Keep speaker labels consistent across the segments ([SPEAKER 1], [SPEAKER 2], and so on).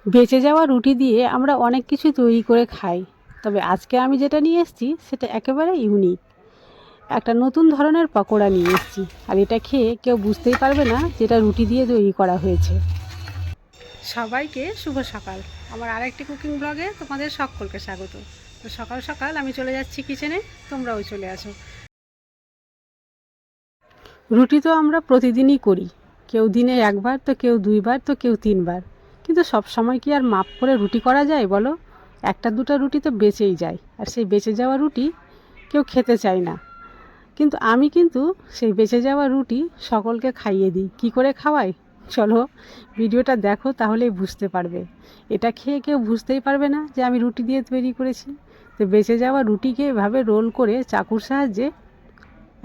[SPEAKER 1] বেঁচে যাওয়া রুটি দিয়ে আমরা অনেক কিছু তৈরি করে খাই, তবে আজকে আমি যেটা নিয়ে এসেছি সেটা একেবারে ইউনিক। একটা নতুন ধরনের পকোড়া নিয়ে এসেছি, আর এটা খেয়ে কেউ বুঝতেই পারবে না যেটা রুটি দিয়ে তৈরি করা হয়েছে। সবাইকে শুভ সকাল। আমার আরেকটি কুকিং ব্লগে তোমাদের সকলকে স্বাগত। তো সকাল সকাল আমি চলে যাচ্ছি কিচেনে, তোমরাও চলে আসো। রুটি তো আমরা প্রতিদিনই করি, কেউ দিনে একবার, তো কেউ দুইবার, তো কেউ তিনবার। কিন্তু সব সময় কি আর মাপ করে রুটি করা যায় বলো? একটা দুটো রুটি তো বেঁচেই যায়, আর সেই বেঁচে যাওয়া রুটি কেউ খেতে চায় না। কিন্তু আমি সেই বেঁচে যাওয়া রুটি সকলকে খাইয়ে দিই। কি করে খাওয়াই চলো ভিডিওটা দেখো, তাহলেই বুঝতে পারবে। এটা খেয়ে কেউ বুঝতেই পারবে না যে আমি রুটি দিয়ে তৈরি করেছি। তো বেঁচে যাওয়া রুটিকে এভাবে রোল করে চাকুর সাহায্যে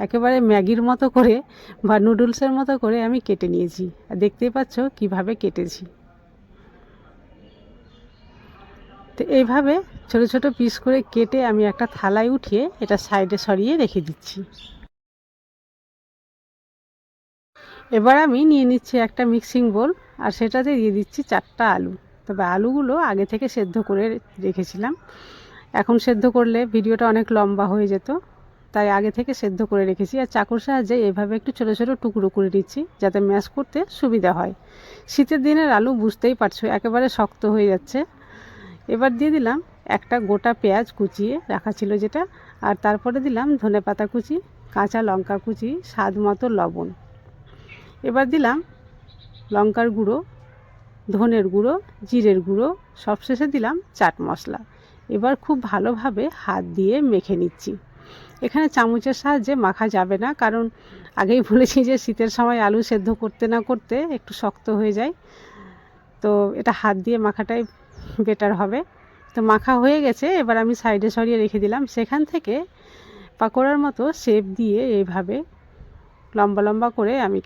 [SPEAKER 1] একেবারে ম্যাগির মতো করে বা নুডলসের মতো করে আমি কেটে নিয়েছি, আর দেখতেই পাচ্ছ কিভাবে কেটেছি। তো এইভাবে ছোট ছোট পিস করে কেটে আমি একটা থালায় উঠিয়ে এটা সাইডে সরিয়ে রেখে দিচ্ছি। এবার আমি নিয়ে নিচ্ছি একটা মিক্সিং বোল, আর সেটাতে দিয়ে দিচ্ছি 4টা আলু। তবে আলুগুলো আগে থেকে সেদ্ধ করে রেখেছিলাম, এখন সেদ্ধ করলে ভিডিওটা অনেক লম্বা হয়ে যেত, তাই আগে থেকে সেদ্ধ করে রেখেছি। আর চাকুর সাহায্যে এভাবে একটু ছোটো ছোটো টুকরো করে দিচ্ছি যাতে ম্যাশ করতে সুবিধা হয়। শীতের দিনের আলু বুঝতেই পারছো একেবারে শক্ত হয়ে যাচ্ছে। এবার দিয়ে দিলাম একটা গোটা পেঁয়াজ কুচিয়ে রাখা ছিল যেটা, আর তারপরে দিলাম ধনেপাতা কুচি, কাঁচা লঙ্কা কুচি, স্বাদ মতো লবণ। এবার দিলাম লঙ্কার গুঁড়ো, ধনের গুঁড়ো, জিরের গুঁড়ো, সবশেষে দিলাম চাট মশলা। এবার খুব ভালোভাবে হাত দিয়ে মেখে নিচ্ছি। এখানে চামচের সাহায্যে মাখা যাবে না, কারণ আগেই বলেছি যে শীতের সময় আলু সেদ্ধ করতে না করতে একটু শক্ত হয়ে যায়, তো এটা হাত দিয়ে মাখাটাই বেটার হবে। তো মাখা হয়ে গেছে, এবার আমি সাইডে সরিয়ে রেখে দিলাম। সেখান থেকে পাকোড়ার মতো শেপ দিয়ে এইভাবে লম্বা লম্বা করে আমি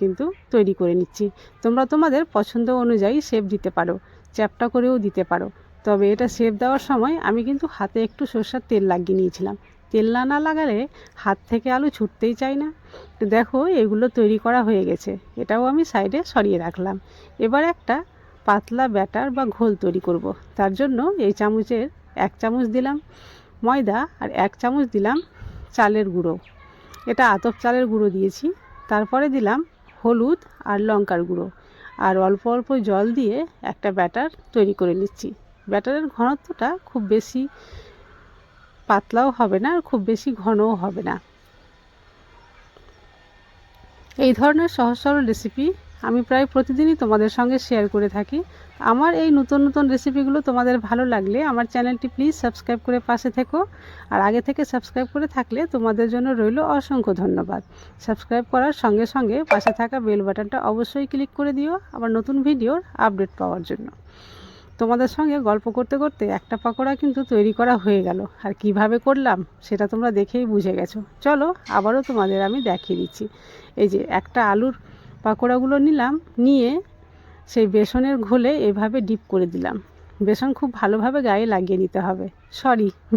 [SPEAKER 1] তৈরি করে নিচ্ছি। তোমরা তোমাদের পছন্দ অনুযায়ী শেপ দিতে পারো, চ্যাপটা করেও দিতে পারো। তবে এটা শেপ দেওয়ার সময় আমি হাতে একটু সরষের তেল লাগিয়ে নিয়েছিলাম। তেল না লাগালে হাত থেকে আলু ছুটতেই চায় না। তো দেখো এগুলো তৈরি করা হয়ে গেছে, এটাও আমি সাইডে সরিয়ে রাখলাম। এবার একটা পাতলা ব্যাটার বা ঘোল তৈরি করব। তার জন্য এই চামচের 1 চামচ দিলাম ময়দা, আর 1 চামচ দিলাম চালের গুঁড়ো। এটা আতপ চালের গুঁড়ো দিয়েছি। তারপরে দিলাম হলুদ আর লঙ্কার গুঁড়ো, আর অল্প অল্প জল দিয়ে একটা ব্যাটার তৈরি করে নিচ্ছি। ব্যাটারের ঘনত্বটা খুব বেশি পাতলাও হবে না, আর খুব বেশি ঘনও হবে না। এই ধরনের সহজ সরল রেসিপি আমি প্রায় প্রতিদিনই তোমাদের সঙ্গে শেয়ার করে থাকি। আমার এই নতুন নতুন রেসিপিগুলো তোমাদের ভালো লাগলে আমার চ্যানেলটি প্লিজ সাবস্ক্রাইব করে পাশে থেকো। আর আগে থেকে সাবস্ক্রাইব করে থাকলে তোমাদের জন্য রইল অসংখ্য ধন্যবাদ। সাবস্ক্রাইব করার সঙ্গে সঙ্গে পাশে থাকা বেল বাটনটা অবশ্যই ক্লিক করে দিও আমার নতুন ভিডিওর আপডেট পাওয়ার জন্য। তোমাদের সঙ্গে গল্প করতে করতে একটা পকোড়া তৈরি করা হয়ে গেল, আর কিভাবে করলাম সেটা তোমরা দেখেই বুঝে গেছো। চলো আবারও তোমাদের আমি দেখিয়ে দিচ্ছি। এই যে একটা আলুর পকোড়াগুলো নিলাম, নিয়ে সেই বেসনের ঘোলে এভাবে ডিপ করে দিলাম। বেসন খুব ভালোভাবে গায়ে লাগিয়ে নিতে হবে।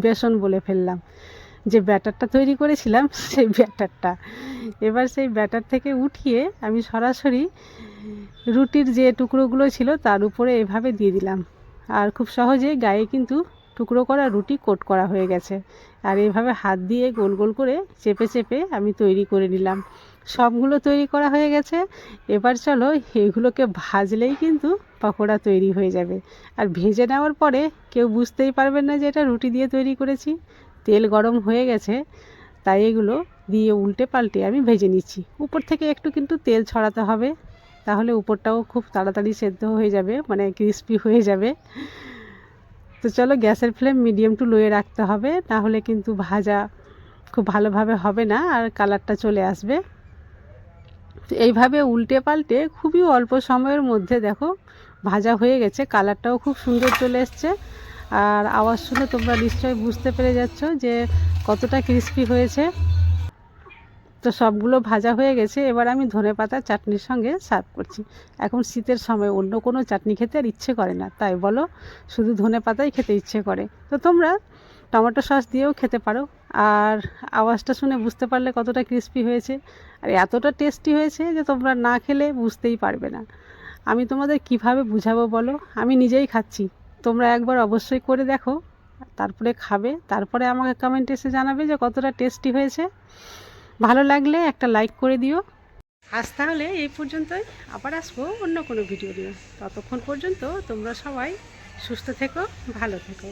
[SPEAKER 1] বেসন বলে ফেললাম, যে ব্যাটারটা তৈরি করেছিলাম সেই ব্যাটারটা। এবার সেই ব্যাটার থেকে উঠিয়ে আমি সরাসরি রুটির যে টুকরোগুলো ছিল তার উপরে এভাবে দিয়ে দিলাম, আর খুব সহজে গায়ে টুকরো করা রুটি কোট করা হয়ে গেছে। আর এইভাবে হাত দিয়ে গোল গোল করে চেপে চেপে আমি তৈরি করে নিলাম। সবগুলো তৈরি করা হয়ে গেছে। এবার চলো এগুলোকে ভাজলেই পকোড়া তৈরি হয়ে যাবে। আর ভেজে নেওয়ার পরে কেউ বুঝতেই পারবে না যে এটা রুটি দিয়ে তৈরি করেছি। তেল গরম হয়ে গেছে, তাই এগুলো দিয়ে উল্টে পাল্টে আমি ভেজে নিচ্ছি। উপর থেকে একটু তেল ছড়াতে হবে, তাহলে উপরটাও খুব তাড়াতাড়ি সেদ্ধ হয়ে যাবে, মানে ক্রিস্পি হয়ে যাবে। তো চলো গ্যাসের ফ্লেম মিডিয়াম টু লোয়ে রাখতে হবে, তাহলে ভাজা খুব ভালোভাবে হবে না আর কালারটা চলে আসবে। তো এইভাবে উল্টে পাল্টে খুবই অল্প সময়ের মধ্যে দেখো ভাজা হয়ে গেছে, কালারটাও খুব সুন্দর চলে এসছে। আর আওয়াজ শুনে তোমরা নিশ্চয়ই বুঝতে পেরে যাচ্ছ যে কতটা ক্রিস্পি হয়েছে। তো সবগুলো ভাজা হয়ে গেছে, এবার আমি ধনেপাতা চাটনির সঙ্গে সার্ভ করছি। এখন শীতের সময় অন্য কোনো চাটনি খেতে আর ইচ্ছে করে না, তাই বলো শুধু ধনেপাতাই খেতে ইচ্ছে করে। তো তোমরা টমেটো সস দিয়েও খেতে পারো। আর আওয়াজটা শুনে বুঝতে পারলে কতটা ক্রিস্পি হয়েছে, আর এতটা টেস্টি হয়েছে যে তোমরা না খেলে বুঝতেই পারবে না। আমি তোমাদের কিভাবে বুঝাবো বলো? আমি নিজেই খাচ্ছি, তোমরা একবার অবশ্যই করে দেখো, তারপরে খাবে, তারপরে আমাকে কমেন্টে এসে জানাবে যে কতটা টেস্টি হয়েছে। ভালো লাগলে একটা লাইক করে দিও। আজ তাহলে এই পর্যন্তই, আবার আসবো অন্য কোনো ভিডিও নিয়ে। ততক্ষণ পর্যন্ত তোমরা সবাই সুস্থ থেকো, ভালো থেকো।